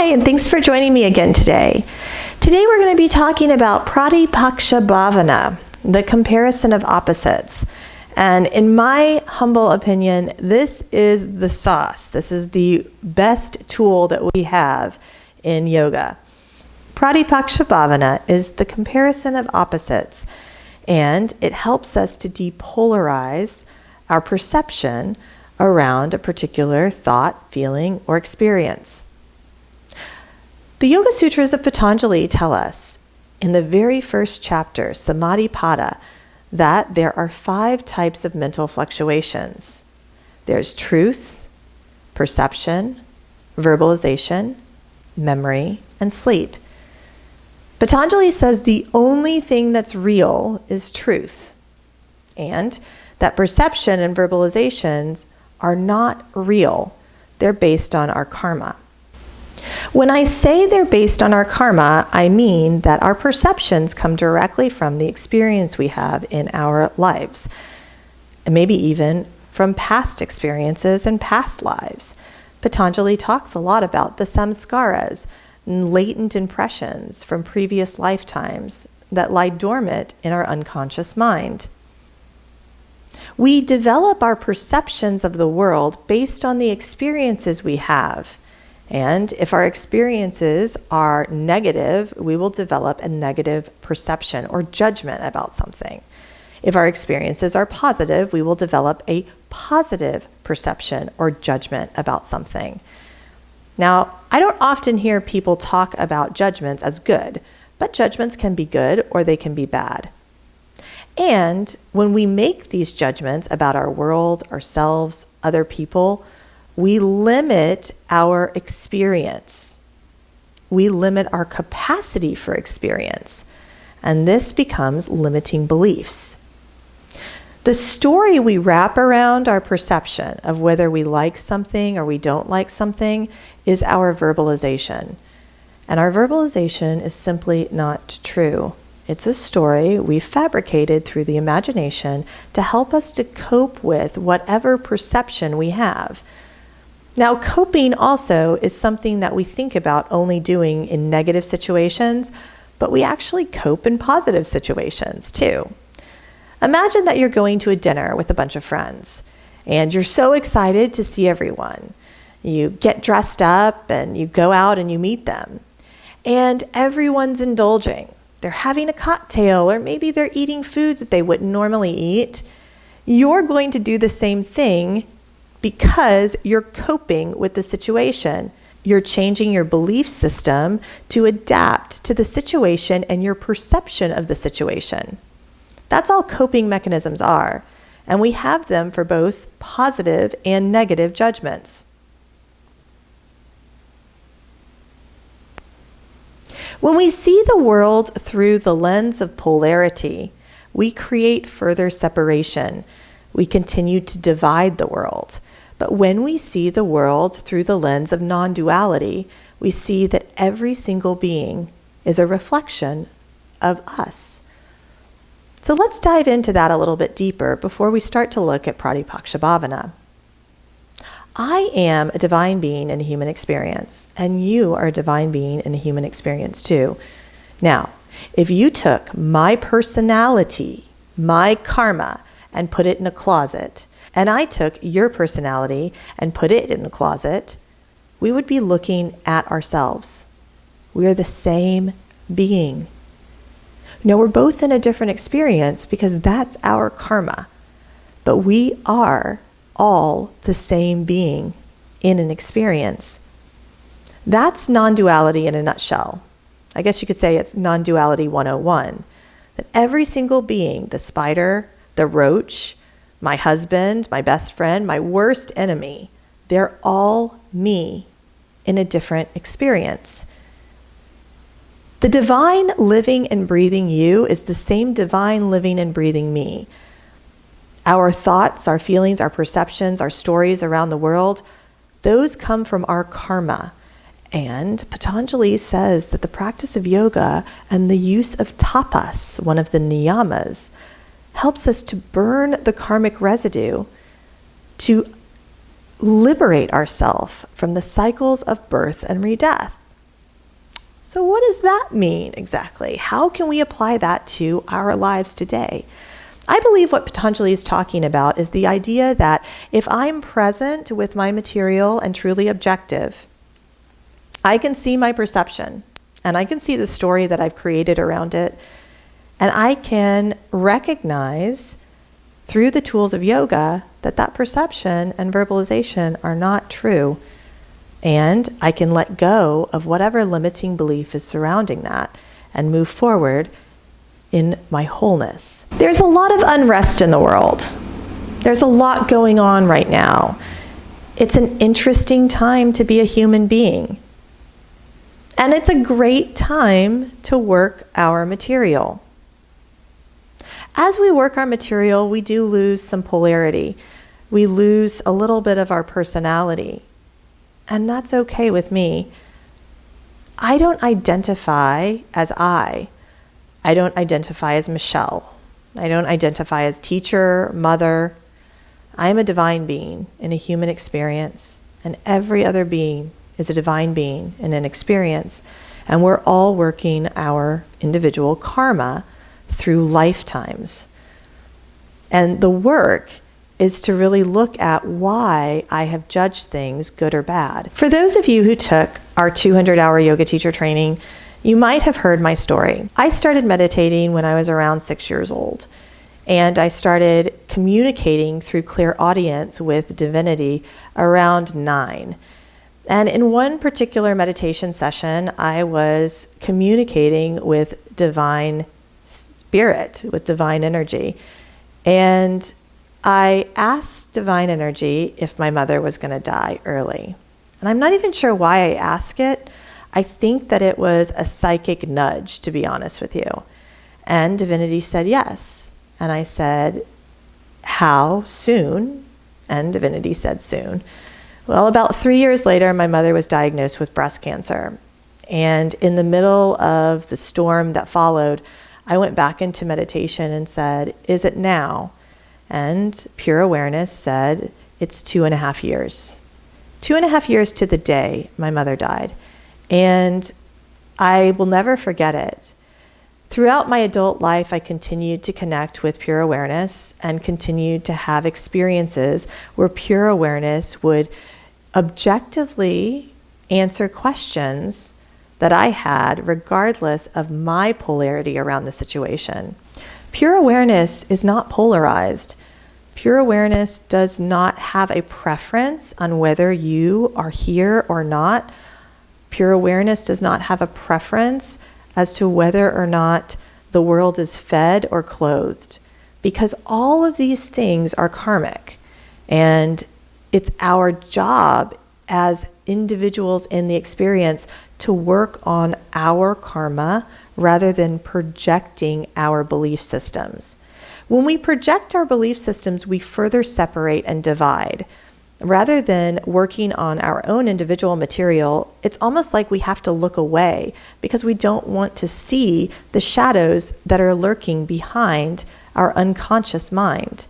Hi, and thanks for joining me again today. Today we're going to be talking about Pratipaksha Bhavana, the comparison of opposites. And in my humble opinion, this is the sauce. This is the best tool that we have in yoga. Pratipaksha Bhavana is the comparison of opposites, and it helps us to depolarize our perception around a particular thought, feeling, or experience. The Yoga Sutras of Patanjali tell us in the very first chapter, Samadhipada, that there are 5 types of mental fluctuations. There's truth, perception, verbalization, memory, and sleep. Patanjali says the only thing that's real is truth, and that perception and verbalizations are not real. They're based on our karma. When I say they're based on our karma, I mean that our perceptions come directly from the experience we have in our lives, and maybe even from past experiences and past lives. Patanjali talks a lot about the samskaras, latent impressions from previous lifetimes that lie dormant in our unconscious mind. We develop our perceptions of the world based on the experiences we have. And if our experiences are negative, we will develop a negative perception or judgment about something. If our experiences are positive, we will develop a positive perception or judgment about something. Now, I don't often hear people talk about judgments as good, but judgments can be good or they can be bad. And when we make these judgments about our world, ourselves, other people, we limit our experience. We limit our capacity for experience. And this becomes limiting beliefs. The story we wrap around our perception of whether we like something or we don't like something is our verbalization. And our verbalization is simply not true. It's a story we've fabricated through the imagination to help us to cope with whatever perception we have. Now, coping also is something that we think about only doing in negative situations, but we actually cope in positive situations too. Imagine that you're going to a dinner with a bunch of friends, and you're so excited to see everyone. You get dressed up and you go out and you meet them, and everyone's indulging. They're having a cocktail, or maybe they're eating food that they wouldn't normally eat. You're going to do the same thing because you're coping with the situation. You're changing your belief system to adapt to the situation and your perception of the situation. That's all coping mechanisms are, and we have them for both positive and negative judgments. When we see the world through the lens of polarity, we create further separation. We continue to divide the world. But when we see the world through the lens of non-duality, we see that every single being is a reflection of us. So let's dive into that a little bit deeper before we start to look at Pratipaksha Bhavana. I am a divine being in a human experience, and you are a divine being in a human experience too. Now, if you took my personality, my karma, and put it in a closet, and I took your personality and put it in a closet, we would be looking at ourselves. We are the same being. Now, we're both in a different experience because that's our karma, but we are all the same being in an experience. That's non-duality in a nutshell. I guess you could say it's non-duality 101. That every single being, the spider, the roach, my husband, my best friend, my worst enemy, they're all me in a different experience. The divine living and breathing you is the same divine living and breathing me. Our thoughts, our feelings, our perceptions, our stories around the world, those come from our karma. And Patanjali says that the practice of yoga and the use of tapas, one of the niyamas, helps us to burn the karmic residue, to liberate ourselves from the cycles of birth and re-death. So what does that mean exactly? How can we apply that to our lives today? I believe what Patanjali is talking about is the idea that if I'm present with my material and truly objective, I can see my perception and I can see the story that I've created around it, and I can recognize through the tools of yoga that that perception and verbalization are not true. And I can let go of whatever limiting belief is surrounding that and move forward in my wholeness. There's a lot of unrest in the world. There's a lot going on right now. It's an interesting time to be a human being. And it's a great time to work our material. As we work our material, we do lose some polarity. We lose a little bit of our personality. And that's okay with me. I don't identify as I don't identify as Michelle. I don't identify as teacher, mother. I am a divine being in a human experience, and every other being is a divine being in an experience. And we're all working our individual karma through lifetimes. And the work is to really look at why I have judged things good or bad. For those of you who took our 200-hour yoga teacher training, you might have heard my story. I started meditating when I was around 6 years old, and I started communicating through clairaudience with divinity around 9. And in one particular meditation session, I was communicating with divine spirit, with divine energy. And I asked divine energy if my mother was going to die early. And I'm not even sure why I asked it. I think that it was a psychic nudge, to be honest with you. And divinity said yes. And I said, how soon? And divinity said soon. Well, about 3 years later, my mother was diagnosed with breast cancer. And in the middle of the storm that followed, I went back into meditation and said, is it now? And pure awareness said, it's 2.5 years. 2.5 years to the day my mother died. And I will never forget it. Throughout my adult life, I continued to connect with pure awareness and continued to have experiences where pure awareness would objectively answer questions that I had regardless of my polarity around the situation. Pure awareness is not polarized. Pure awareness does not have a preference on whether you are here or not. Pure awareness does not have a preference as to whether or not the world is fed or clothed, because all of these things are karmic. And it's our job as individuals in the experience to work on our karma rather than projecting our belief systems. When we project our belief systems, we further separate and divide. Rather than working on our own individual material, it's almost like we have to look away because we don't want to see the shadows that are lurking behind our unconscious mind.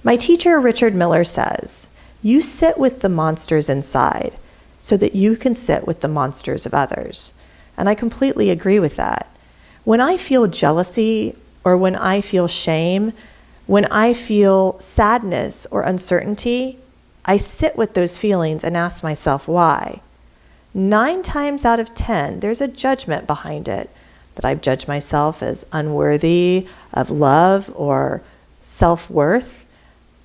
My teacher, Richard Miller, says, you sit with the monsters inside so that you can sit with the monsters of others. And I completely agree with that. When I feel jealousy or when I feel shame, when I feel sadness or uncertainty, I sit with those feelings and ask myself why. 9 times out of 10, there's a judgment behind it, that I've judged myself as unworthy of love or self-worth,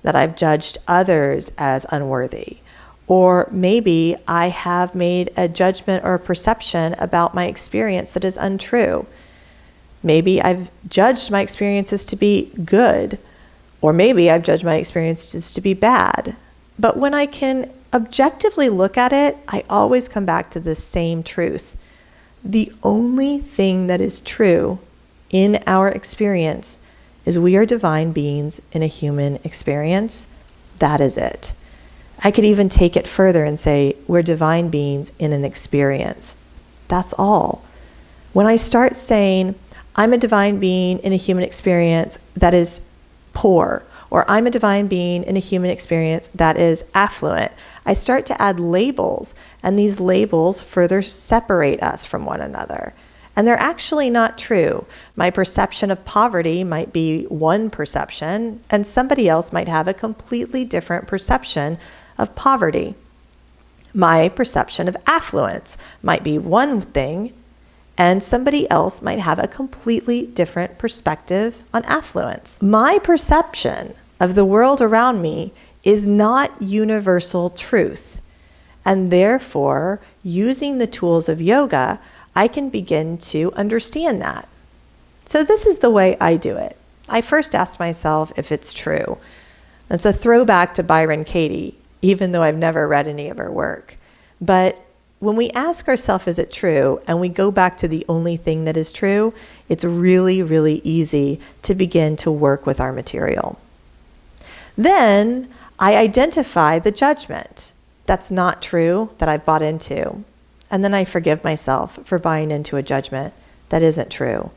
that I've judged others as unworthy. Or maybe I have made a judgment or a perception about my experience that is untrue. Maybe I've judged my experiences to be good, or maybe I've judged my experiences to be bad. But when I can objectively look at it, I always come back to the same truth. The only thing that is true in our experience is we are divine beings in a human experience. That is it. I could even take it further and say we're divine beings in an experience. That's all. When I start saying I'm a divine being in a human experience that is poor, or I'm a divine being in a human experience that is affluent. I start to add labels, and these labels further separate us from one another. And they're actually not true. My perception of poverty might be one perception, and somebody else might have a completely different perception of poverty. My perception of affluence might be one thing, and somebody else might have a completely different perspective on affluence. My perception of the world around me is not universal truth. And therefore, using the tools of yoga, I can begin to understand that. So this is the way I do it. I first ask myself if it's true. It's a throwback to Byron Katie, even though I've never read any of her work. But when we ask ourselves, is it true, and we go back to the only thing that is true, it's really, really easy to begin to work with our material. Then I identify the judgment that's not true, that I've bought into. And then I forgive myself for buying into a judgment that isn't true.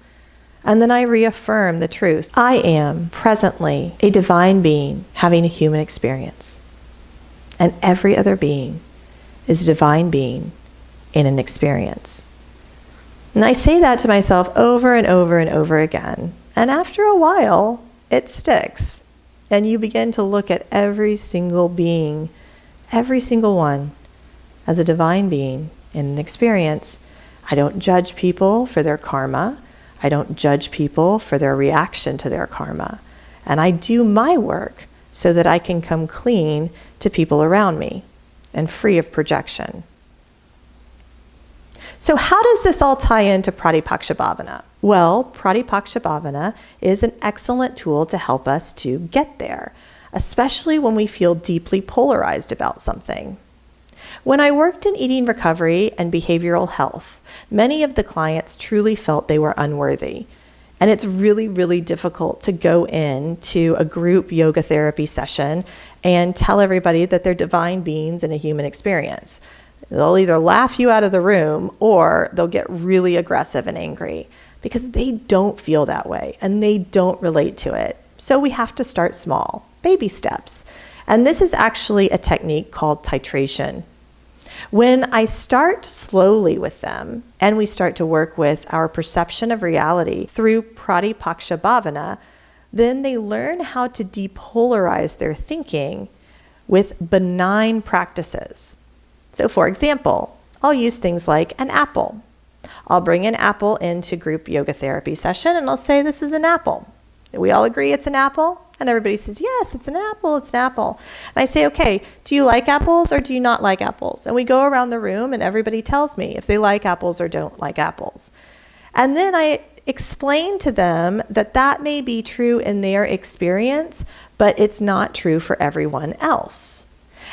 And then I reaffirm the truth. I am presently a divine being having a human experience. And every other being is a divine being in an experience. And I say that to myself over and over and over again. And after a while, it sticks. And you begin to look at every single being, every single one, as a divine being in an experience. I don't judge people for their karma. I don't judge people for their reaction to their karma. And I do my work so that I can come clean to people around me and free of projection. So how does this all tie into Pratipaksha Bhavana? Well, Pratipaksha Bhavana is an excellent tool to help us to get there, especially when we feel deeply polarized about something. When I worked in eating recovery and behavioral health, many of the clients truly felt they were unworthy. And it's really, really difficult to go into a group yoga therapy session and tell everybody that they're divine beings in a human experience. They'll either laugh you out of the room or they'll get really aggressive and angry because they don't feel that way and they don't relate to it. So we have to start small, baby steps. And this is actually a technique called titration. When I start slowly with them and we start to work with our perception of reality through Pratipaksha Bhavana, then they learn how to depolarize their thinking with benign practices. So for example, I'll use things like an apple. I'll bring an apple into group yoga therapy session and I'll say, this is an apple. We all agree it's an apple? And everybody says, yes, it's an apple, it's an apple. And I say, okay, do you like apples or do you not like apples? And we go around the room and everybody tells me if they like apples or don't like apples. And then I explain to them that that may be true in their experience, but it's not true for everyone else.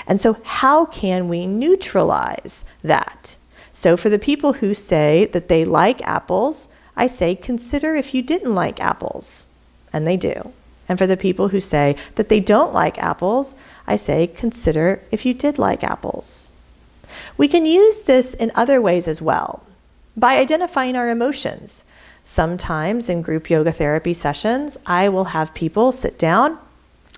And so how can we neutralize that? So for the people who say that they like apples, I say, consider if you didn't like apples. And they do. And for the people who say that they don't like apples, I say, consider if you did like apples. We can use this in other ways as well, by identifying our emotions. Sometimes in group yoga therapy sessions, I will have people sit down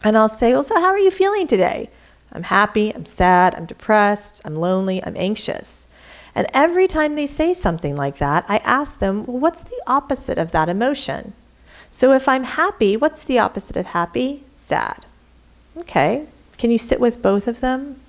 and I'll say, well, so how are you feeling today? I'm happy, I'm sad, I'm depressed, I'm lonely, I'm anxious. And every time they say something like that, I ask them, well, what's the opposite of that emotion? So if I'm happy, what's the opposite of happy? Sad. Okay, can you sit with both of them?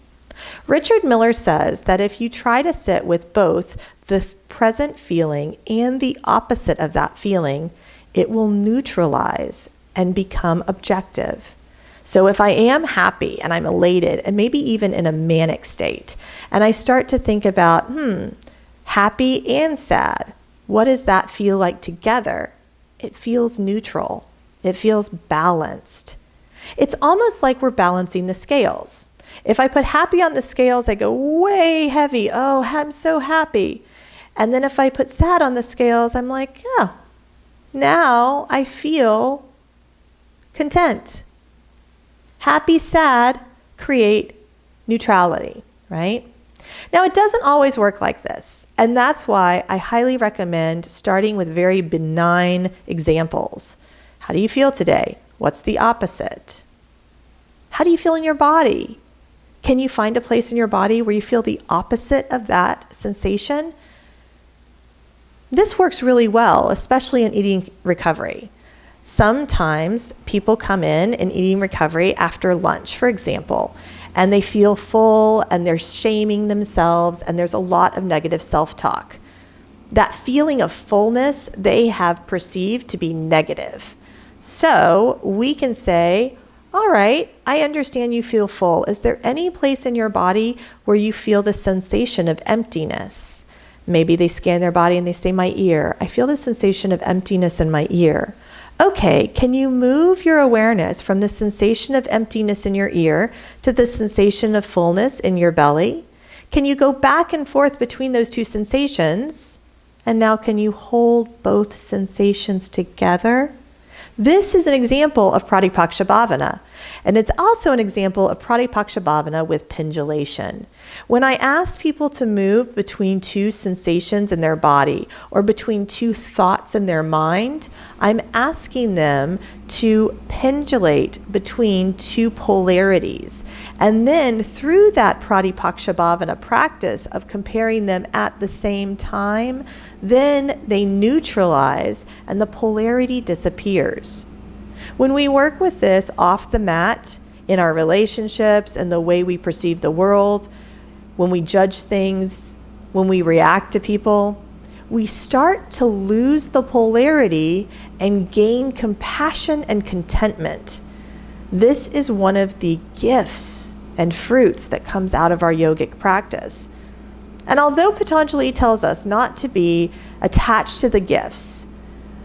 Richard Miller says that if you try to sit with both the present feeling and the opposite of that feeling, it will neutralize and become objective. So if I am happy and I'm elated and maybe even in a manic state, and I start to think about, happy and sad, what does that feel like together? It feels neutral. It feels balanced. It's almost like we're balancing the scales. If I put happy on the scales, I go way heavy. Oh, I'm so happy. And then if I put sad on the scales, I'm like, oh, now I feel content. Happy, sad create neutrality, right? Now, it doesn't always work like this, and that's why I highly recommend starting with very benign examples. How do you feel today? What's the opposite? How do you feel in your body? Can you find a place in your body where you feel the opposite of that sensation? This works really well, especially in eating recovery. Sometimes people come in eating recovery after lunch, for example, and they feel full and they're shaming themselves and there's a lot of negative self-talk. That feeling of fullness they have perceived to be negative. So we can say, all right, I understand you feel full. Is there any place in your body where you feel the sensation of emptiness? Maybe they scan their body and they say, my ear. I feel the sensation of emptiness in my ear. Okay, can you move your awareness from the sensation of emptiness in your ear to the sensation of fullness in your belly? Can you go back and forth between those two sensations? And now can you hold both sensations together? This is an example of Pratipaksha Bhavana. And it's also an example of Pratipaksha Bhavana with pendulation. When I ask people to move between two sensations in their body or between two thoughts in their mind, I'm asking them to pendulate between two polarities. And then through that Pratipaksha Bhavana practice of comparing them at the same time, then they neutralize and the polarity disappears. When we work with this off the mat, in our relationships and the way we perceive the world, when we judge things, when we react to people, we start to lose the polarity and gain compassion and contentment. This is one of the gifts and fruits that comes out of our yogic practice. And although Patanjali tells us not to be attached to the gifts,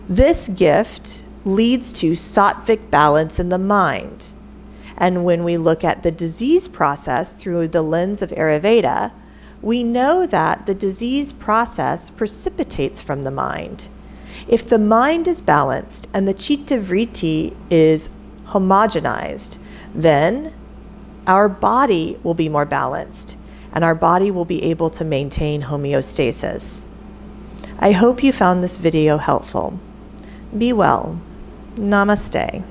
this gift leads to sattvic balance in the mind. And when we look at the disease process through the lens of Ayurveda, we know that the disease process precipitates from the mind. If the mind is balanced and the citta vritti is homogenized, then our body will be more balanced and our body will be able to maintain homeostasis. I hope you found this video helpful. Be well. Namaste.